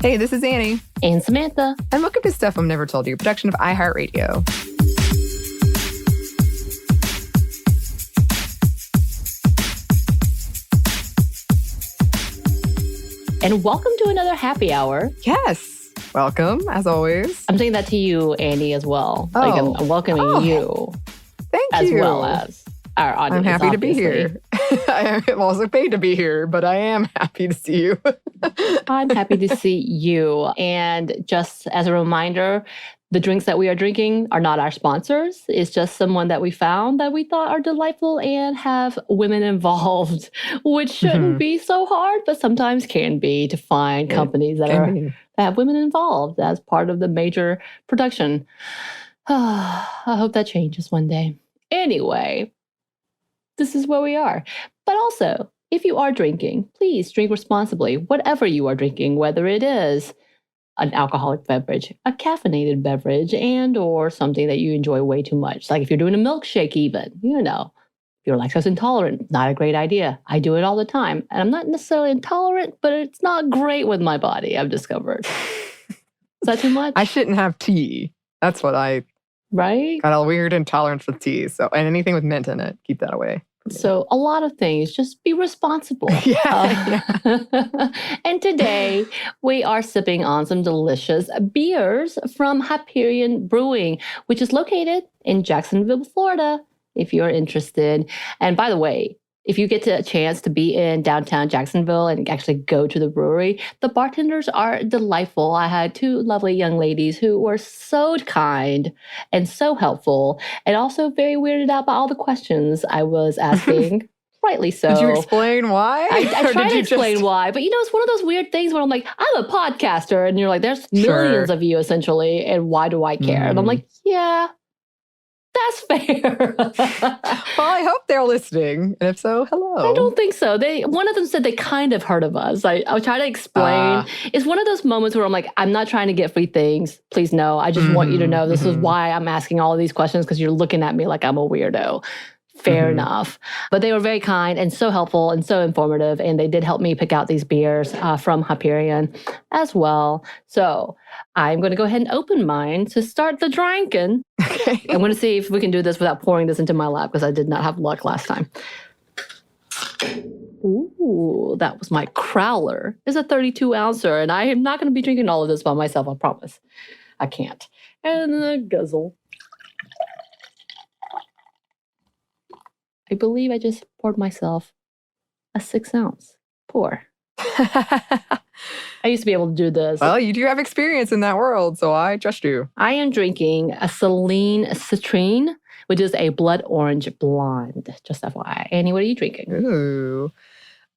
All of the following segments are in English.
Hey, this is Anney. And Samantha. And welcome to Stuff I've Never Told You, a production of iHeartRadio. And welcome to another happy hour. Yes. Welcome, as always. I'm saying that to you, Andy, as well. Oh. Like, I'm welcoming you. Thank you. As well as our audience, I'm happy obviously. to be here. I am also paid to be here, but I am happy to see you. I'm happy to see you. And just as a reminder, the drinks that we are drinking are not our sponsors. It's just someone that we found that we thought are delightful and have women involved, which shouldn't be so hard, but sometimes can be to find companies that have women involved as part of the major production. I hope that changes one day. Anyway, this is where we are. But also, if you are drinking, please drink responsibly, whatever you are drinking, whether it is an alcoholic beverage, a caffeinated beverage, and or something that you enjoy way too much. Like if you're doing a milkshake even, if you're lactose intolerant, not a great idea. I do it all the time. And I'm not necessarily intolerant, but it's not great with my body, I've discovered. Is that too much? I shouldn't have tea. That's what I got a weird intolerance with tea. So, and anything with mint in it, keep that away. So a lot of things, just be responsible. And today we are sipping on some delicious beers from Hyperion Brewing, which is located in Jacksonville, Florida, if you're interested. And by the way, if you get a chance to be in downtown Jacksonville and actually go to the brewery, the bartenders are delightful. I had two lovely young ladies who were so kind and so helpful, and also very weirded out by all the questions I was asking. Rightly so. Did you explain why? I tried to explain why, but it's one of those weird things where I'm like, I'm a podcaster, and you're like, there's millions of you essentially, and why do I care? And I'm like, yeah. That's fair. Well, I hope they're listening. And if so, hello. I don't think so. One of them said they kind of heard of us. I try to explain. It's one of those moments where I'm like, I'm not trying to get free things. Please no. I just want you to know this is why I'm asking all of these questions, because you're looking at me like I'm a weirdo. Fair enough. But they were very kind and so helpful and so informative. And they did help me pick out these beers from Hyperion as well. So I'm going to go ahead and open mine to start the drinking. Okay. I'm going to see if we can do this without pouring this into my lap, because I did not have luck last time. Ooh, that was my crowler. It's a 32-ouncer, and I am not going to be drinking all of this by myself, I promise. I can't. And the guzzle. I believe I just poured myself a 6-ounce pour. I used to be able to do this. Well, you do have experience in that world, so I trust you. I am drinking a Celine Citrine, which is a blood orange blonde. Just FYI. Annie, what are you drinking? Ooh.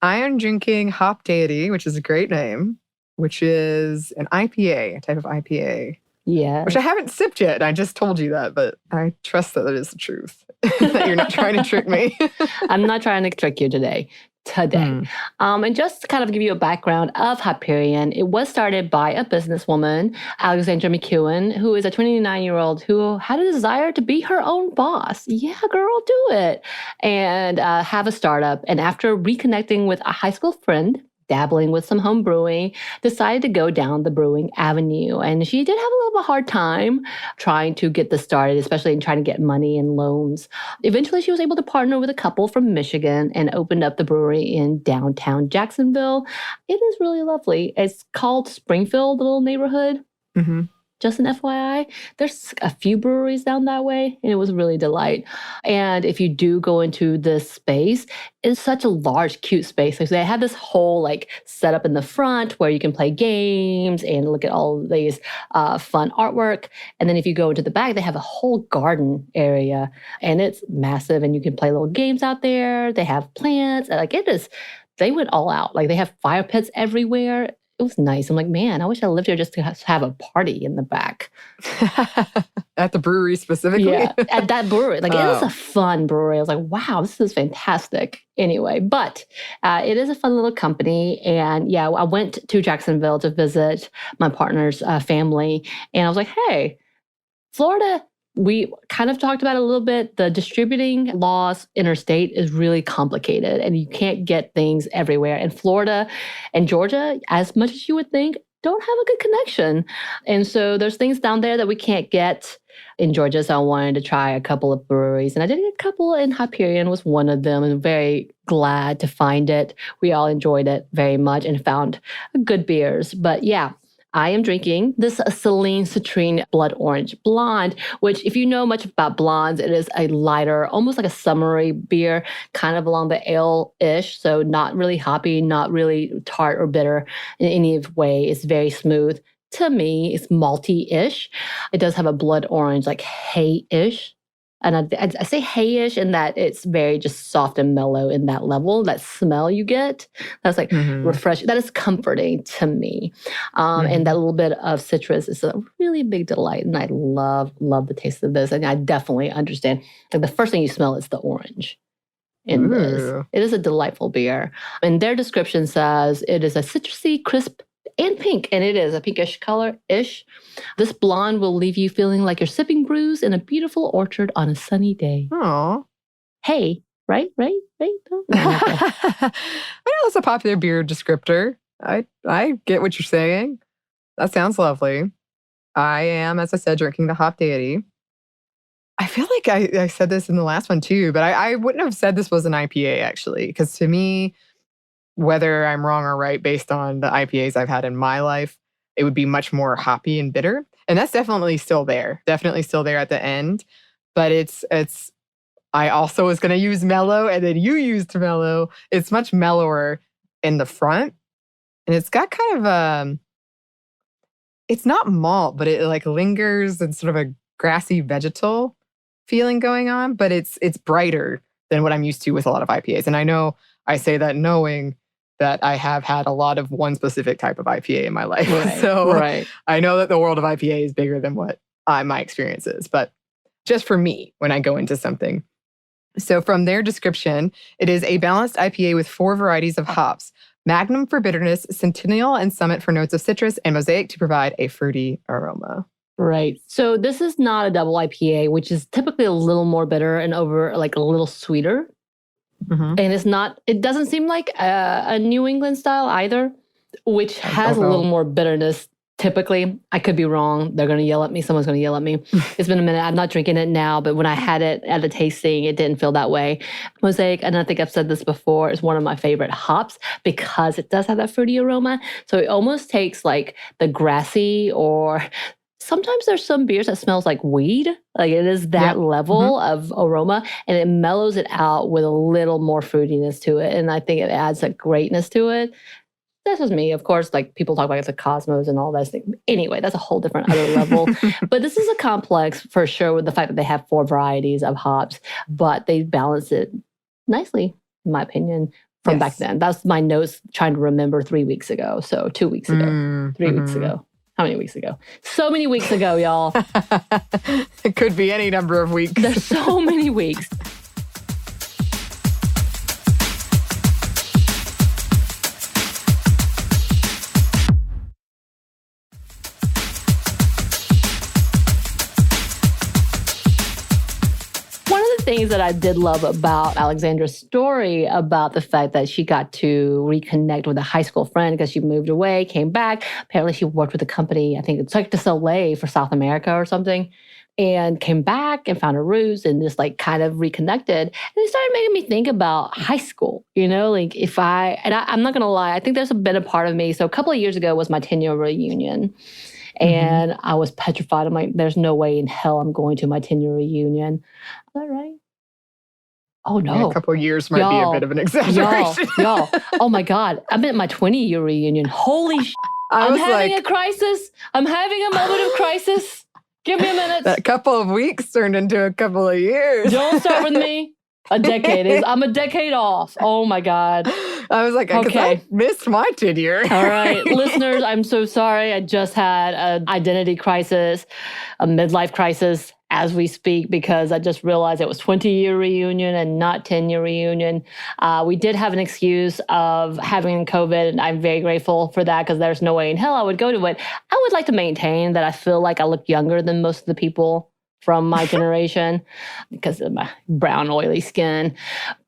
I am drinking Hop Deity, which is a great name, which is an IPA, a type of IPA. Yeah. Which I haven't sipped yet. I just told you that, but I trust that it is the truth. That you're not trying to trick me. I'm not trying to trick you today. And just to kind of give you a background of Hyperion, it was started by a businesswoman, Alexandra McEwen, who is a 29-year-old who had a desire to be her own boss. Yeah, girl, do it. And have a startup. And after reconnecting with a high school friend, dabbling with some home brewing, decided to go down the brewing avenue. And she did have a little bit of a hard time trying to get this started, especially in trying to get money and loans. Eventually, she was able to partner with a couple from Michigan and opened up the brewery in downtown Jacksonville. It is really lovely. It's called Springfield, the little neighborhood. Just an FYI, there's a few breweries down that way, and it was really a delight. And if you do go into this space, it's such a large, cute space. Like, they have this whole setup in the front where you can play games and look at all of these fun artwork. And then if you go into the back, they have a whole garden area, and it's massive, and you can play little games out there. They have plants. They went all out. They have fire pits everywhere. It was nice. I'm like, man, I wish I lived here just to have a party in the back. At the brewery specifically? Yeah, at that brewery. It is a fun brewery. I was like, wow, this is fantastic. Anyway, but it is a fun little company. And yeah, I went to Jacksonville to visit my partner's family. And I was like, hey, Florida, we kind of talked about it a little bit. The distributing laws interstate is really complicated, and you can't get things everywhere. And Florida and Georgia, as much as you would think, don't have a good connection. And so there's things down there that we can't get in Georgia. So I wanted to try a couple of breweries. And I did a couple, and Hyperion was one of them. And very glad to find it. We all enjoyed it very much and found good beers. But yeah, I am drinking this Celine Citrine Blood Orange Blonde, which if you know much about blondes, it is a lighter, almost like a summery beer, kind of along the ale-ish. So not really hoppy, not really tart or bitter in any way. It's very smooth. To me, it's malty-ish. It does have a blood orange, like hay-ish. And I say hay-ish in that it's very just soft and mellow in that level. That smell you get, that's like refreshing. That is comforting to me. And that little bit of citrus is a really big delight. And I love the taste of this. And I definitely understand. Like the first thing you smell is the orange in this. It is a delightful beer. And their description says it is a citrusy, crisp, and pink, and it is a pinkish color-ish. This blonde will leave you feeling like you're sipping brews in a beautiful orchard on a sunny day. Aww. Hey, right? I know it's a popular beer descriptor. I get what you're saying. That sounds lovely. I am, as I said, drinking the Hop Deity. I feel like I said this in the last one too, but I wouldn't have said this was an IPA actually, because to me, whether I'm wrong or right based on the IPAs I've had in my life, it would be much more hoppy and bitter. And that's definitely still there. Definitely still there at the end. But it's I also was going to use mellow, and then you used mellow. It's much mellower in the front. And it's got kind of it's not malt, but it like lingers and sort of a grassy vegetal feeling going on. But it's brighter than what I'm used to with a lot of IPAs. And I know I say that knowing that I have had a lot of one specific type of IPA in my life. Right, I know that the world of IPA is bigger than what my experience is. But just for me, when I go into something. So from their description, it is a balanced IPA with 4 varieties of hops. Magnum for bitterness, Centennial and Summit for notes of citrus, and Mosaic to provide a fruity aroma. Right. So this is not a double IPA, which is typically a little more bitter and over like a little sweeter. And it doesn't seem like a New England style either, which has a little more bitterness. Typically, I could be wrong. They're going to yell at me. Someone's going to yell at me. It's been a minute. I'm not drinking it now, but when I had it at a tasting, it didn't feel that way. Mosaic, and I think I've said this before, is one of my favorite hops because it does have that fruity aroma. So it almost takes like the grassy, or sometimes there's some beers that smells like weed. Like it is that level of aroma, and it mellows it out with a little more fruitiness to it. And I think it adds a greatness to it. This is me, of course, like people talk about the Cosmos and all that stuff. Anyway, that's a whole different other level. But this is a complex for sure, with the fact that they have 4 varieties of hops, but they balance it nicely, in my opinion, from back then. That's my notes trying to remember 3 weeks ago. So 2 weeks ago, 3 weeks ago. How many weeks ago? So many weeks ago, y'all. It could be any number of weeks. There's so many weeks. Things that I did love about Alexandra's story, about the fact that she got to reconnect with a high school friend because she moved away, came back. Apparently she worked with a company, I think it's like Soleil for South America or something, and came back and found her roots and just like kind of reconnected. And it started making me think about high school, you know, like I'm not going to lie, I think there's been a part of me. So a couple of years ago was my 10-year reunion. And I was petrified. I'm like, there's no way in hell I'm going to my 10-year reunion. Is that right? Oh, no. Yeah, a couple of years might be a bit of an exaggeration. Y'all. Oh, my God. I'm at my 20-year reunion. Holy I'm having a crisis. I'm having a moment of crisis. Give me a minute. That couple of weeks turned into a couple of years. Don't start with me. A decade is. I'm a decade off. Oh, my God. I was like, okay. I missed my 10-year. All right. Listeners, I'm so sorry. I just had an identity crisis, a midlife crisis as we speak, because I just realized it was 20-year reunion and not 10-year reunion. We did have an excuse of having COVID, and I'm very grateful for that because there's no way in hell I would go to it. I would like to maintain that I feel like I look younger than most of the people from my generation because of my brown, oily skin.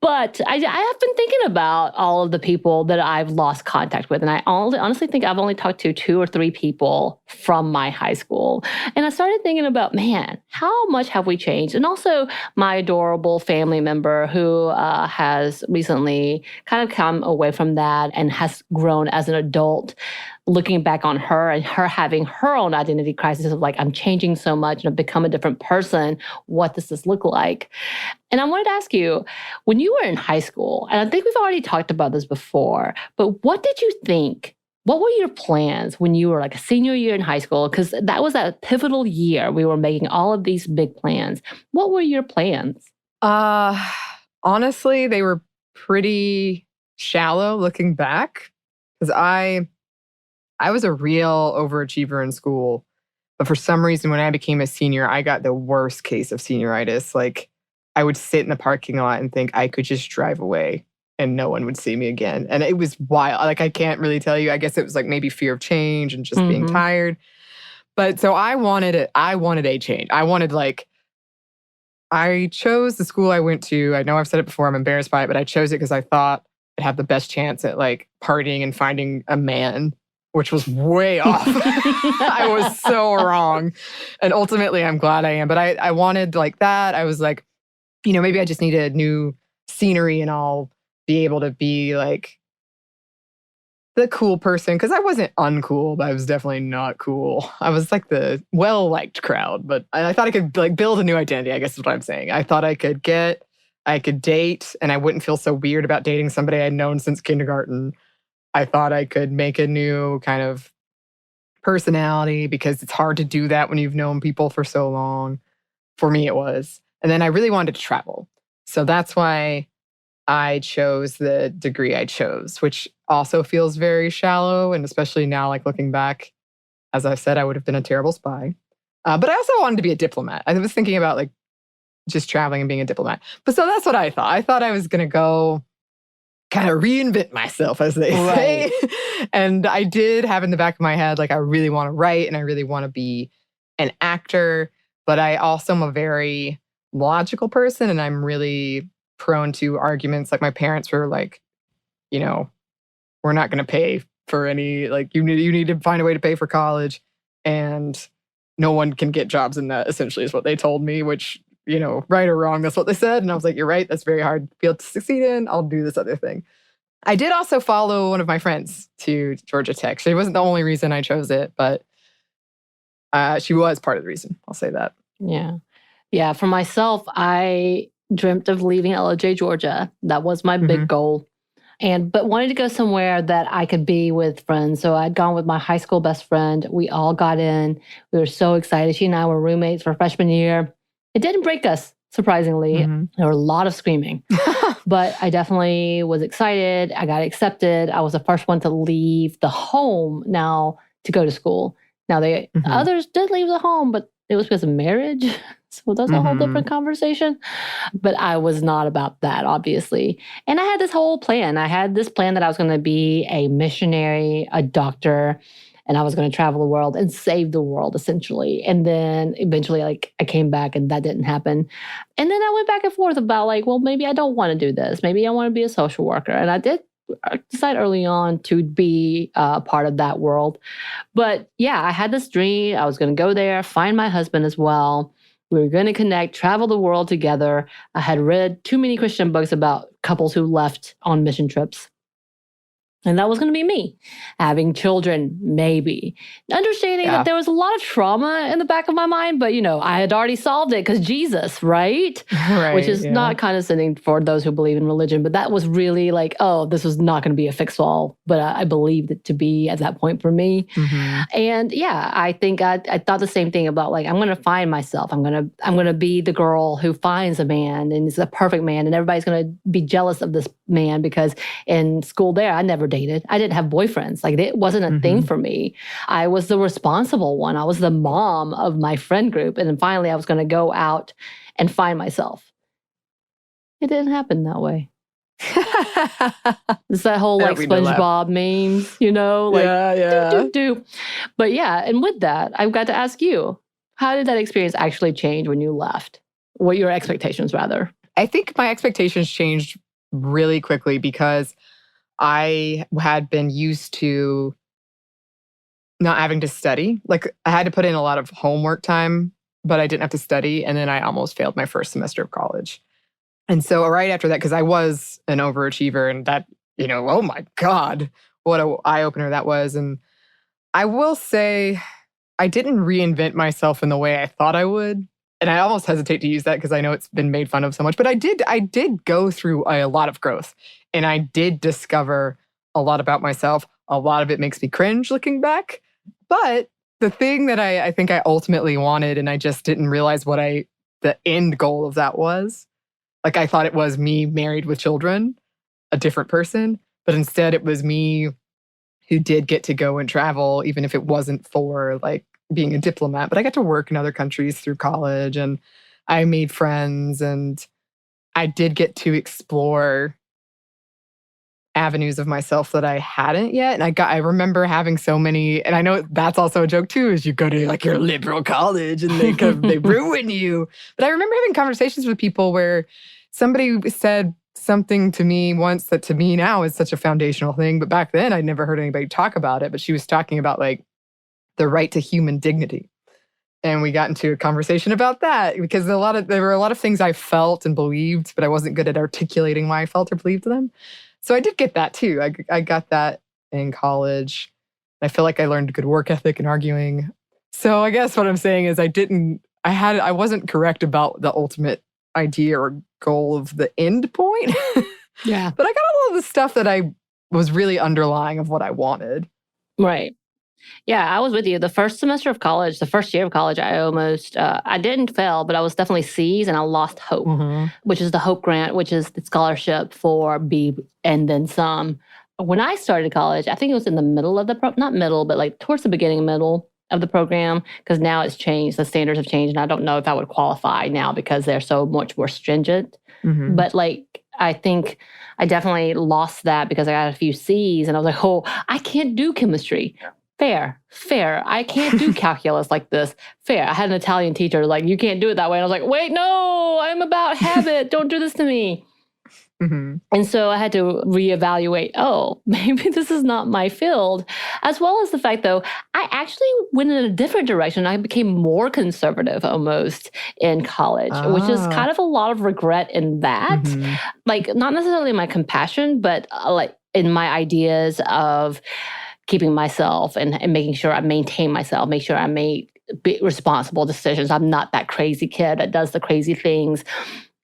But I have been thinking about all of the people that I've lost contact with. And I honestly think I've only talked to 2 or 3 people from my high school. And I started thinking about, man, how much have we changed? And also my adorable family member who has recently kind of come away from that and has grown as an adult, looking back on her and her having her own identity crisis of like, I'm changing so much and I've become a different person. What does this look like? And I wanted to ask you, when you were in high school, and I think we've already talked about this before, but what did you think? What were your plans when you were like a senior year in high school? Because that was a pivotal year. We were making all of these big plans. What were your plans? Honestly, they were pretty shallow looking back because I was a real overachiever in school. But for some reason, when I became a senior, I got the worst case of senioritis. Like, I would sit in the parking lot and think I could just drive away and no one would see me again. And it was wild. Like, I can't really tell you. I guess it was like maybe fear of change and just being tired. But so I wanted it. I wanted a change. I chose the school I went to. I know I've said it before. I'm embarrassed by it, but I chose it because I thought I'd have the best chance at like partying and finding a man, which was way off. I was so wrong. And ultimately, I'm glad I am. But I wanted like that. I was like, maybe I just need a new scenery and I'll be able to be like the cool person. Because I wasn't uncool, but I was definitely not cool. I was like the well-liked crowd. But I thought I could like build a new identity, I guess is what I'm saying. I thought I could date and I wouldn't feel so weird about dating somebody I'd known since kindergarten. I thought I could make a new kind of personality because it's hard to do that when you've known people for so long. For me, it was. And then I really wanted to travel. So that's why I chose the degree I chose, which also feels very shallow. And especially now, like looking back, as I've said, I would have been a terrible spy. But I also wanted to be a diplomat. I was thinking about like just traveling and being a diplomat. But so that's what I thought. I thought I was going to go kind of reinvent myself, as they say. And I did have in the back of my head, like, I really want to write and I really want to be an actor. But I also am a very logical person and I'm really prone to arguments. Like my parents were like, we're not going to pay for any, like, you need to find a way to pay for college. And no one can get jobs in that, essentially, is what they told me, which, right or wrong, that's what they said. And I was like, you're right. That's very hard field to succeed in. I'll do this other thing. I did also follow one of my friends to Georgia Tech. She wasn't the only reason I chose it, but she was part of the reason. I'll say that. Yeah. Yeah. For myself, I dreamt of leaving LJ, Georgia. That was my big goal. But wanted to go somewhere that I could be with friends. So I'd gone with my high school best friend. We all got in. We were so excited. She and I were roommates for freshman year. It didn't break us, surprisingly. There were a lot of screaming. But I definitely was excited. I got accepted. I was the first one to leave the home now to go to school. Now, others did leave the home, but it was because of marriage. So that's a whole different conversation. But I was not about that, obviously. And I had this whole plan. I had this plan that I was going to be a missionary, a doctor, and I was going to travel the world and save the world, essentially. And then eventually, like, I came back and that didn't happen. And then I went back and forth about, like, well, maybe I don't want to do this. Maybe I want to be a social worker. And I did decide early on to be part of that world. But yeah, I had this dream. I was going to go there, find my husband as well. We were going to connect, travel the world together. I had read too many Christian books about couples who left on mission trips. And that was going to be me, having children, maybe. Understanding that there was a lot of trauma in the back of my mind, but, I had already solved it because Jesus, right? Which is not condescending for those who believe in religion, but that was really like, oh, this was not going to be a fix-all, but I believed it to be at that point for me. And yeah, I think I thought the same thing about, like, I'm going to find myself. I'm going to be the girl who finds a man and is a perfect man, and everybody's going to be jealous of this man because in school there, I never dated. I didn't have boyfriends. Like, it wasn't a thing for me. I was the responsible one. I was the mom of my friend group. And then finally I was going to go out and find myself. It didn't happen that way. It's that whole like SpongeBob memes, like do. But yeah, and with that, I've got to ask you, How did that experience actually change when you left? What your expectations, rather? I think my expectations changed really quickly because I had been used to not having to study. Like, I had to put in a lot of homework time, but I didn't have to study. And then I almost failed my first semester of college. And so right after that, because I was an overachiever, and that, oh my God, what an eye-opener that was. And I will say I didn't reinvent myself in the way I thought I would. And I almost hesitate to use that because I know it's been made fun of so much. But I did go through a lot of growth. And I did discover a lot about myself. A lot of it makes me cringe looking back. But the thing that I think I ultimately wanted, and I just didn't realize what the end goal of that was. Like, I thought it was me married with children, a different person. But instead it was me who did get to go and travel, even if it wasn't for like being a diplomat. But I got to work in other countries through college, and I made friends, and I did get to explore avenues of myself that I hadn't yet. And I remember having so many, and I know that's also a joke too, is you go to like your liberal college and they ruin you. But I remember having conversations with people where somebody said something to me once that to me now is such a foundational thing. But back then I'd never heard anybody talk about it. But she was talking about like the right to human dignity. And we got into a conversation about that because there were a lot of things I felt and believed, but I wasn't good at articulating why I felt or believed them. So I did get that too. I got that in college. I feel like I learned good work ethic and arguing. So I guess what I'm saying is I wasn't correct about the ultimate idea or goal of the end point. Yeah. But I got all of the stuff that I was really underlying of what I wanted. Right. Yeah, I was with you. The first semester of college, the first year of college, I didn't fail, but I was definitely C's and I lost HOPE, which is the HOPE grant, which is the scholarship for B and then some. When I started college, I think it was in the middle of not middle, but like towards the middle of the program, because now it's changed. The standards have changed. And I don't know if I would qualify now because they're so much more stringent. But like, I think I definitely lost that because I got a few C's and I was like, oh, I can't do chemistry. Fair. I can't do calculus like this. Fair. I had an Italian teacher like, you can't do it that way. And I was like, wait, no, I'm about habit. Don't do this to me. And so I had to reevaluate, oh, maybe this is not my field. As well as the fact, though, I actually went in a different direction. I became more conservative almost in college, which is kind of a lot of regret in that. Like, not necessarily my compassion, but like in my ideas of keeping myself and making sure I maintain myself, make sure I make responsible decisions. I'm not that crazy kid that does the crazy things,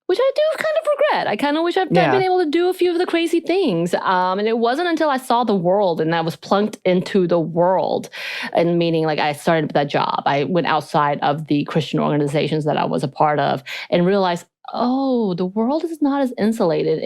which I do kind of regret. I kind of wish I'd been able to do a few of the crazy things. And it wasn't until I saw the world and I was plunked into the world, and meaning like I started that job. I went outside of the Christian organizations that I was a part of and realized, oh, the world is not as insulated.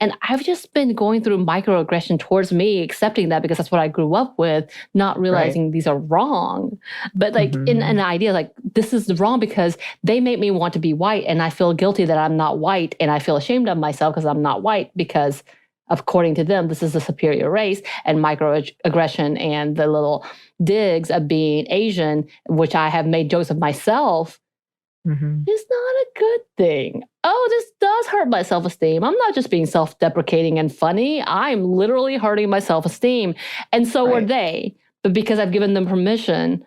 And I've just been going through microaggression towards me, accepting that because that's what I grew up with, not realizing these are wrong. But like in an idea, like this is wrong because they make me want to be white and I feel guilty that I'm not white and I feel ashamed of myself because I'm not white because according to them, this is a superior race, and microaggression and the little digs of being Asian, which I have made jokes of myself, is not a good thing. Oh, this does hurt my self-esteem. I'm not just being self-deprecating and funny. I'm literally hurting my self-esteem. And so are they. But because I've given them permission,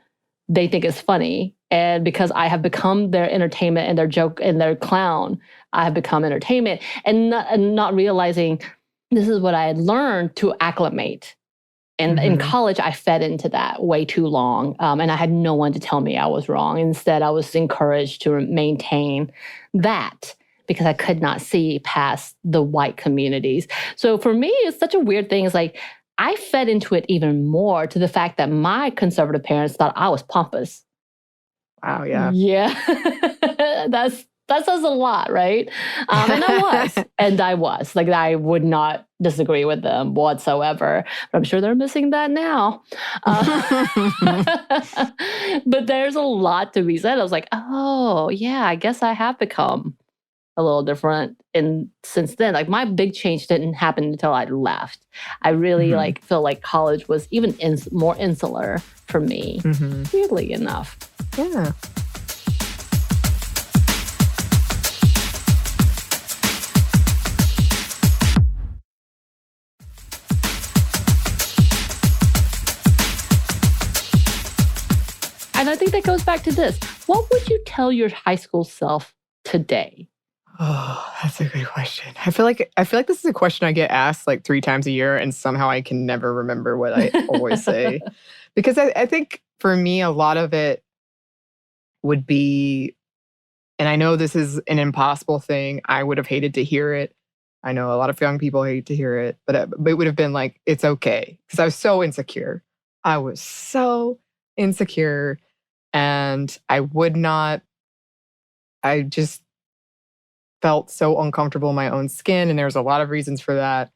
they think it's funny. And because I have become their entertainment and their joke and their clown, I have become entertainment. And not realizing this is what I had learned to acclimate. And in college, I fed into that way too long. And I had no one to tell me I was wrong. Instead, I was encouraged to maintain that because I could not see past the white communities. So for me, it's such a weird thing. It's like I fed into it even more to the fact that my conservative parents thought I was pompous. Wow, yeah. Yeah. That says a lot, right? And I was. Like, I would not disagree with them whatsoever. But I'm sure they're missing that now. But there's a lot to be said. I was like, oh, yeah, I guess I have become a little different since then. Like, my big change didn't happen until I left. I really feel like college was even more insular for me, weirdly enough. Yeah. And I think that goes back to this. What would you tell your high school self today? Oh, that's a good question. I feel like this is a question I get asked like 3 times a year, and somehow I can never remember what I always say. Because I think for me, a lot of it would be, and I know this is an impossible thing. I would have hated to hear it. I know a lot of young people hate to hear it, but it would have been like, it's okay. Because I was so insecure. I was so insecure, and I just felt so uncomfortable in my own skin, and there's a lot of reasons for that.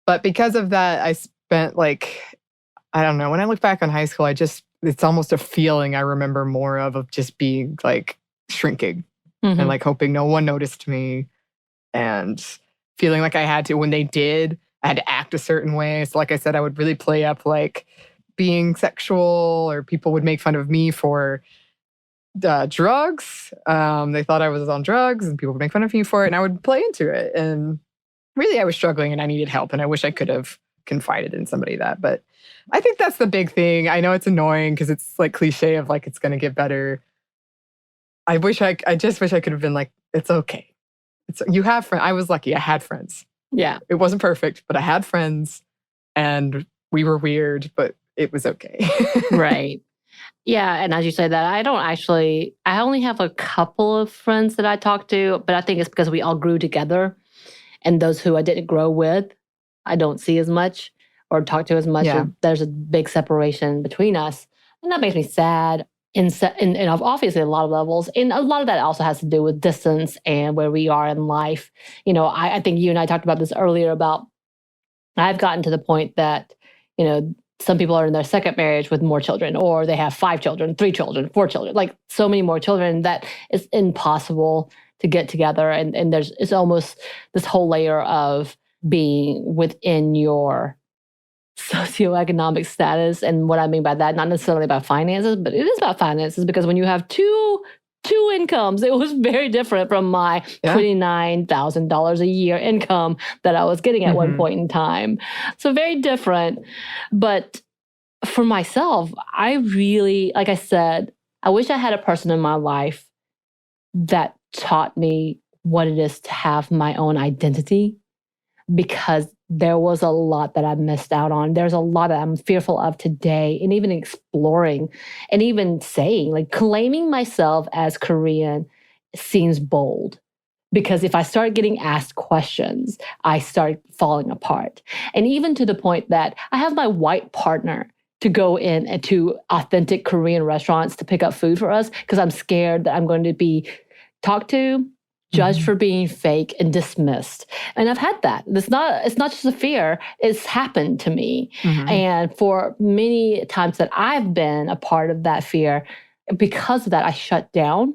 But because of that, I spent I don't know, when I look back on high school, it's almost a feeling I remember more of just being like shrinking and like hoping no one noticed me and feeling like I had to, when they did, I had to act a certain way. So like I said, I would really play up like being sexual, or people would make fun of me for drugs. They thought I was on drugs and people would make fun of me for it, and I would play into it. And really I was struggling and I needed help, and I wish I could have confided in somebody but I think that's the big thing. I know it's annoying because it's like cliche of like, it's going to get better. I just wish I could have been like, it's okay. You have friends. I was lucky. I had friends. Yeah. It wasn't perfect, but I had friends, and we were weird, but it was okay. Right. Yeah. And as you say that, I only have a couple of friends that I talk to, but I think it's because we all grew together. And those who I didn't grow with, I don't see as much or talk to as much. Yeah. There's a big separation between us. And that makes me sad in obviously a lot of levels. And a lot of that also has to do with distance and where we are in life. You know, I think you and I talked about this earlier about I've gotten to the point that, you know, some people are in their second marriage with more children, or they have 5 children, 3 children, 4 children, like so many more children that it's impossible to get together. And it's almost this whole layer of being within your socioeconomic status. And what I mean by that, not necessarily about finances, but it is about finances, because when you have two incomes, it was very different from my $29,000 a year income that I was getting at one point in time. So very different. But for myself, I really, like I said, I wish I had a person in my life that taught me what it is to have my own identity, because there was a lot that I missed out on. There's a lot that I'm fearful of today, and even exploring and even saying, like claiming myself as Korean seems bold, because if I start getting asked questions, I start falling apart. And even to the point that I have my white partner to go in and to authentic Korean restaurants to pick up food for us, because I'm scared that I'm going to be talked to, judged for being fake, and dismissed. And I've had that. It's not just a fear. It's happened to me. And for many times that I've been a part of that fear, because of that, I shut down.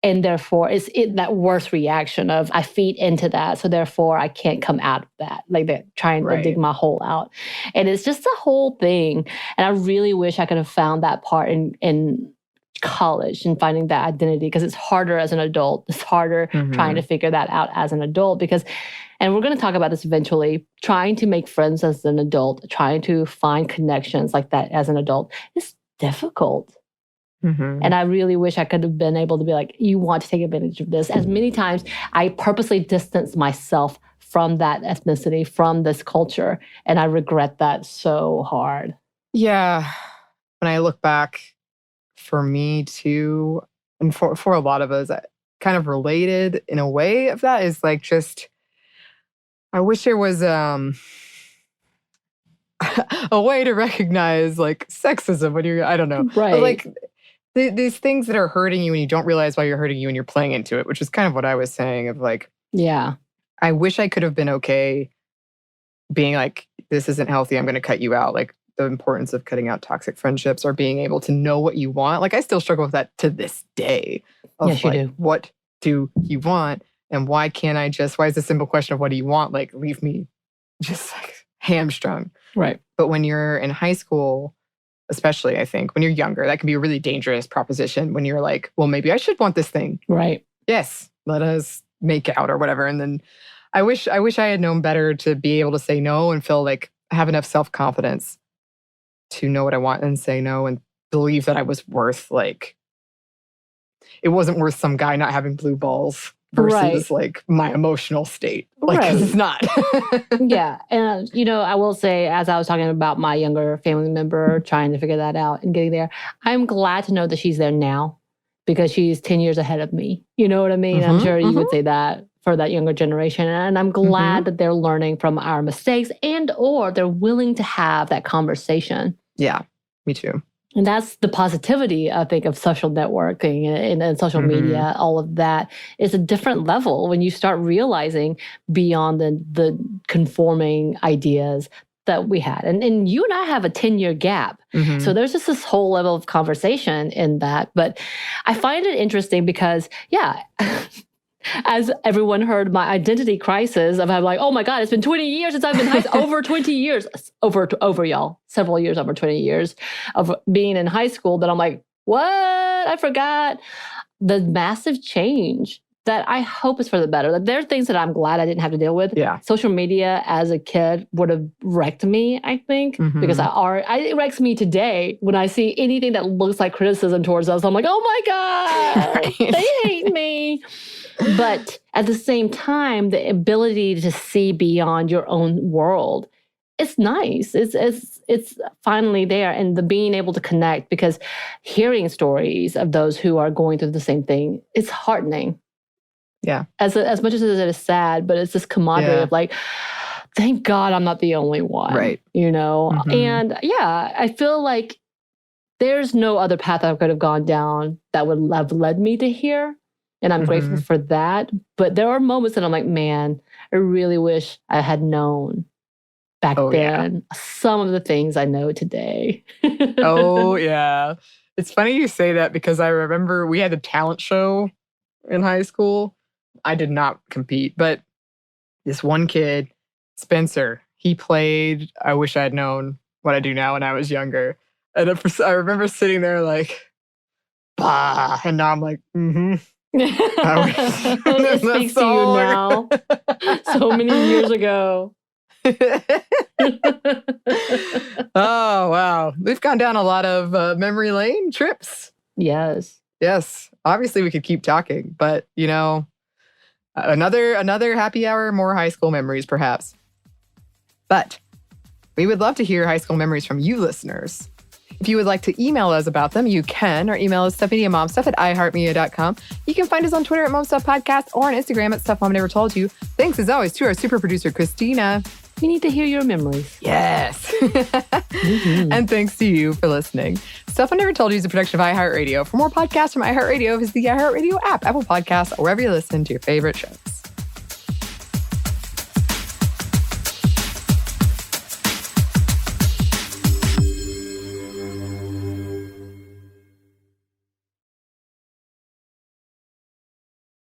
And therefore, it's that worst reaction of I feed into that. So therefore, I can't come out of that, like that, trying to dig my hole out. And it's just a whole thing. And I really wish I could have found that part in college and finding that identity, because it's harder as an adult. It's harder trying to figure that out as an adult, because, and we're going to talk about this eventually, trying to make friends as an adult, trying to find connections like that as an adult is difficult. And I really wish I could have been able to be like, you want to take advantage of this. As many times I purposely distanced myself from that ethnicity, from this culture, and I regret that so hard. Yeah. When I look back, for me too, and for a lot of us, kind of related in a way of that is like just, I wish there was a way to recognize like sexism when you're, I don't know. Right. But like these things that are hurting you and you don't realize why you're hurting you and you're playing into it, which is kind of what I was saying of like, yeah, I wish I could have been okay being like, this isn't healthy, I'm going to cut you out. Like, the importance of cutting out toxic friendships, or being able to know what you want. Like, I still struggle with that to this day. Yes, you do. What do you want? And why is the simple question of what do you want, like, leave me just like hamstrung? Right. But when you're in high school, especially, I think, when you're younger, that can be a really dangerous proposition when you're like, well, maybe I should want this thing. Right. Yes, let us make out or whatever. And then I wish I had known better to be able to say no and feel like I have enough self-confidence to know what I want and say no, and believe that I was worth it wasn't worth some guy not having blue balls versus my emotional state. 'Cause it's not. Yeah. And, I will say, as I was talking about my younger family member trying to figure that out and getting there, I'm glad to know that she's there now because she's 10 years ahead of me. You know what I mean? I'm sure you would say that for that younger generation. And I'm glad that they're learning from our mistakes or they're willing to have that conversation. Yeah, me too. And that's the positivity, I think, of social networking and social media. All of that is a different level when you start realizing beyond the conforming ideas that we had. And you and I have a 10-year gap. So there's just this whole level of conversation in that. But I find it interesting because, as everyone heard my identity crisis of I'm like, oh my God, it's been 20 years since I've been high school, over 20 years, over y'all, several years, over 20 years of being in high school that I'm like, what? I forgot the massive change that I hope is for the better. That there are things that I'm glad I didn't have to deal with. Yeah. Social media as a kid would have wrecked me, I think, because it wrecks me today when I see anything that looks like criticism towards us. I'm like, oh my God, they hate me. But at the same time, the ability to see beyond your own world, it's nice. It's finally there. And the being able to connect, because hearing stories of those who are going through the same thing, it's heartening. Yeah. As much as it is sad, but it's this camaraderie of like, thank God I'm not the only one. Right. And I feel like there's no other path I could have gone down that would have led me to here. And I'm grateful for that. But there are moments that I'm like, man, I really wish I had known back then some of the things I know today. Oh, yeah. It's funny you say that because I remember we had a talent show in high school. I did not compete, but this one kid, Spencer, he played I Wish I Had Known What I Do Now when I was younger. And I remember sitting there like, bah. And now I'm like, It speaks to you now. So many years ago. Oh, wow. We've gone down a lot of memory lane trips. Yes. Obviously, we could keep talking, but, another happy hour, more high school memories, perhaps. But we would love to hear high school memories from you listeners. If you would like to email us about them, you can. Our email is stuffmediamomstuff@iheartmedia.com. You can find us on Twitter at MomStuffPodcast or on Instagram at Stuff Mom Never Told You. Thanks, as always, to our super producer, Christina. We need to hear your memories. Yes. And thanks to you for listening. Stuff I Never Told You is a production of iHeartRadio. For more podcasts from iHeartRadio, visit the iHeartRadio app, Apple Podcasts, or wherever you listen to your favorite shows.